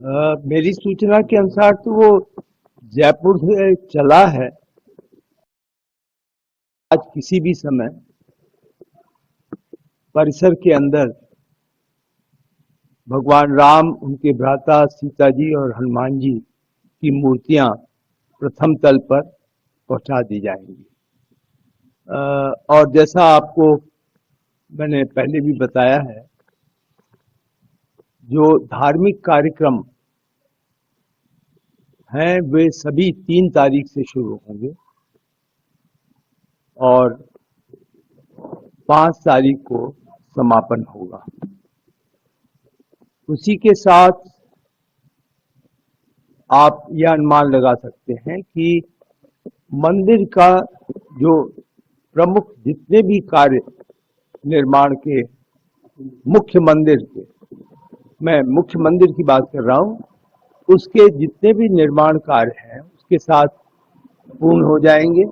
मेरी सूचना के अनुसार तो वो जयपुर से चला है। आज किसी भी समय परिसर के अंदर भगवान राम, उनके भ्राता सीता जी और हनुमान जी की मूर्तियां प्रथम तल पर पहुंचा दी जाएंगी। और जैसा आपको मैंने पहले भी बताया है, जो धार्मिक कार्यक्रम हैं वे सभी 3 तारीख से शुरू होंगे और 5 तारीख को समापन होगा। उसी के साथ आप यह अनुमान लगा सकते हैं कि मंदिर का जो प्रमुख जितने भी कार्य निर्माण के, मुख्य मंदिर के, मैं मुख्य मंदिर की बात कर रहा हूं, उसके जितने भी निर्माण कार्य हैं उसके साथ पूर्ण हो जाएंगे।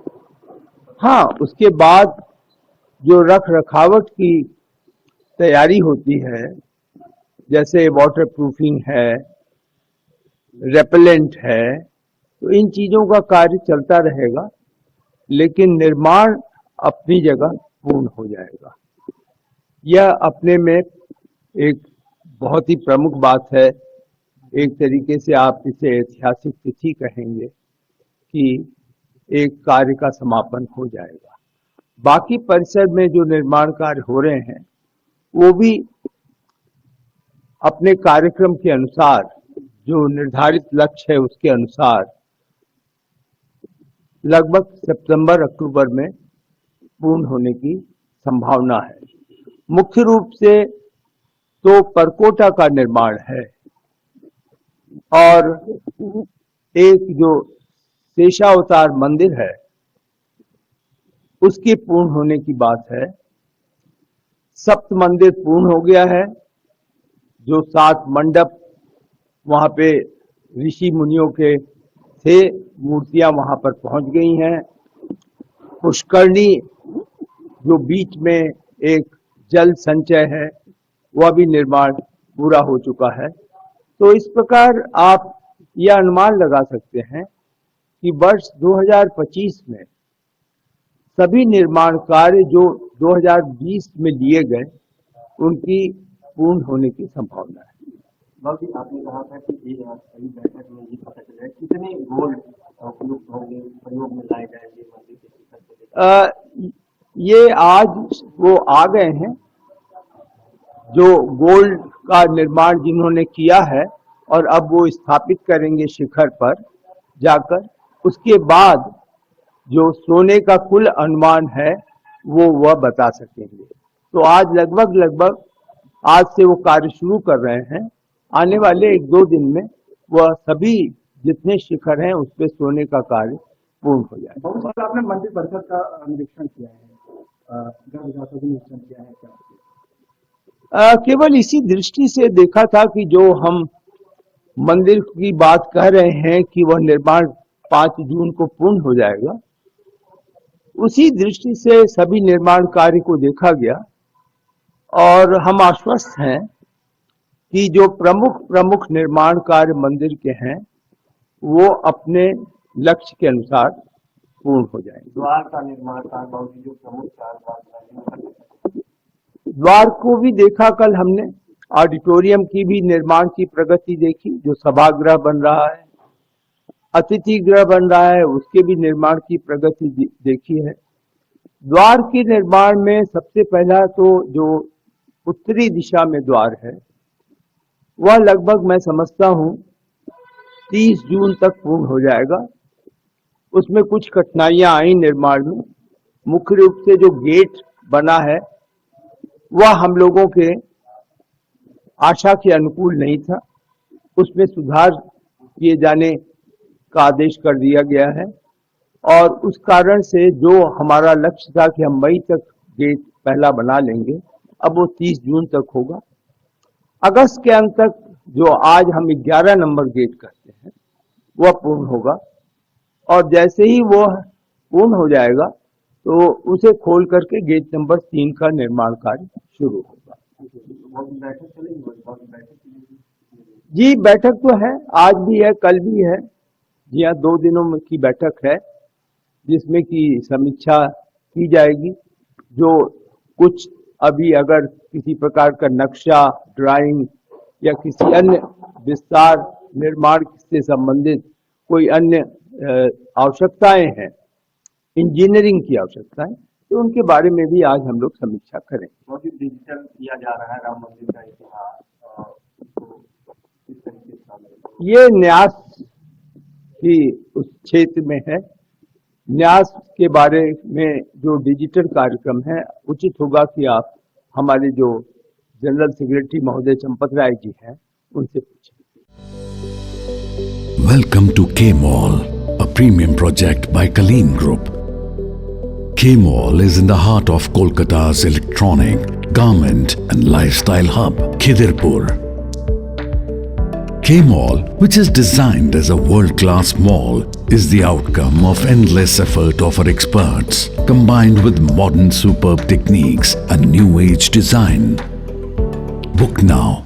हाँ, उसके बाद जो रख रखावट की तैयारी होती है, जैसे वाटर प्रूफिंग है, रेपेलेंट है, तो इन चीजों का कार्य चलता रहेगा, लेकिन निर्माण अपनी जगह पूर्ण हो जाएगा। यह अपने में एक बहुत ही प्रमुख बात है। एक तरीके से आप इसे ऐतिहासिक तिथि कहेंगे कि एक कार्य का समापन हो जाएगा। बाकी परिसर में जो निर्माण कार्य हो रहे हैं वो भी अपने कार्यक्रम के अनुसार, जो निर्धारित लक्ष्य है उसके अनुसार लगभग सितंबर अक्टूबर में पूर्ण होने की संभावना है। मुख्य रूप से तो परकोटा का निर्माण है और एक जो शेषावतार मंदिर है उसके पूर्ण होने की बात है। सप्त मंदिर पूर्ण हो गया है। जो 7 मंडप वहां पे ऋषि मुनियों के थे, मूर्तियां वहां पर पहुंच गई हैं। पुष्करणी जो बीच में एक जल संचय है, वह भी निर्माण पूरा हो चुका है। तो इस प्रकार आप यह अनुमान लगा सकते हैं कि वर्ष 2025 में सभी निर्माण कार्य जो 2020 में लिए गए उनकी पूर्ण होने की संभावना है। बाकी आपने कहा था कि अभी बैठक में ये पता चला है कितने गोल्ड उपयुक्त होंगे, प्रयोग में लाए जाएंगे मंदिर के शिखर को लेकर। ये आज वो आ गए हैं जो गोल्ड का निर्माण जिन्होंने किया है, और अब वो स्थापित करेंगे शिखर पर जाकर। उसके बाद जो सोने का कुल अनुमान है वो वह बता सकेंगे। तो आज लगभग आज से वो कार्य शुरू कर रहे हैं। आने वाले 1-2 दिन में वह सभी जितने शिखर हैं उस पे सोने का कार्य पूर्ण हो जाएगा। बहुत सारा आपने मंदिर परिसर का निरीक्षण किया है, का भी निरीक्षण किया है क्या? केवल इसी दृष्टि से देखा था कि जो हम मंदिर की बात कह रहे हैं कि वह निर्माण 5 जून को पूर्ण हो जाएगा, उसी दृष्टि से सभी निर्माण कार्य को देखा गया और हम आश्वस्त हैं कि जो प्रमुख निर्माण कार्य मंदिर के हैं वो अपने लक्ष्य के अनुसार पूर्ण हो जाएंगे। द्वार का निर्माण कार्य जो प्रमुख 4 द्वार को भी देखा कल हमने। ऑडिटोरियम की भी निर्माण की प्रगति देखी, जो सभागृह बन रहा है, अतिथि गृह बन रहा है, उसके भी निर्माण की प्रगति देखी है। द्वार के निर्माण में सबसे पहला तो जो उत्तरी दिशा में द्वार है वह लगभग मैं समझता हूं 30 जून तक पूर्ण हो जाएगा। उसमें कुछ कठिनाइयां आई निर्माण में। मुख्य रूप से जो गेट बना है वह हम लोगों के आशा के अनुकूल नहीं था। उसमें सुधार किए जाने का आदेश कर दिया गया है और उस कारण से जो हमारा लक्ष्य था कि हम मई तक गेट पहला बना लेंगे, अब वो 30 जून तक होगा। अगस्त के अंत तक जो आज हम 11 नंबर गेट करते हैं वह पूर्ण होगा और जैसे ही वह पूर्ण हो जाएगा तो उसे खोल करके गेट नंबर 3 का निर्माण कार्य शुरू होगा। जी बैठक तो है, आज भी है, कल भी है। जी हाँ, 2 दिनों में की बैठक है जिसमें कि समीक्षा की जाएगी। जो कुछ अभी अगर किसी प्रकार का नक्शा, ड्राइंग या किसी अन्य विस्तार निर्माण से संबंधित कोई अन्य आवश्यकताएं हैं, इंजीनियरिंग की आवश्यकताएं, तो उनके बारे में भी आज हम लोग समीक्षा करेंगे। बहुत ही डिजिटल किया जा रहा है राम मंदिर का इतिहास, तो इस तरीके से शामिल है। ये न्यास की उस क्षेत्र में है। न्यास के बारे में जो डिजिटल कार्यक्रम है, उचित होगा कि आप हमारे जो जनरल सेक्रेटरी महोदय चंपत राय जी हैं उनसे पूछें। Welcome to K-Mall, a premium project by Kaleen Group. K-Mall is in the heart of Kolkata's electronic, garment and lifestyle hub, Khidirpur. K-Mall, which is designed as a world-class mall, is the outcome of endless effort of our experts, combined with modern superb techniques and new age design. Book now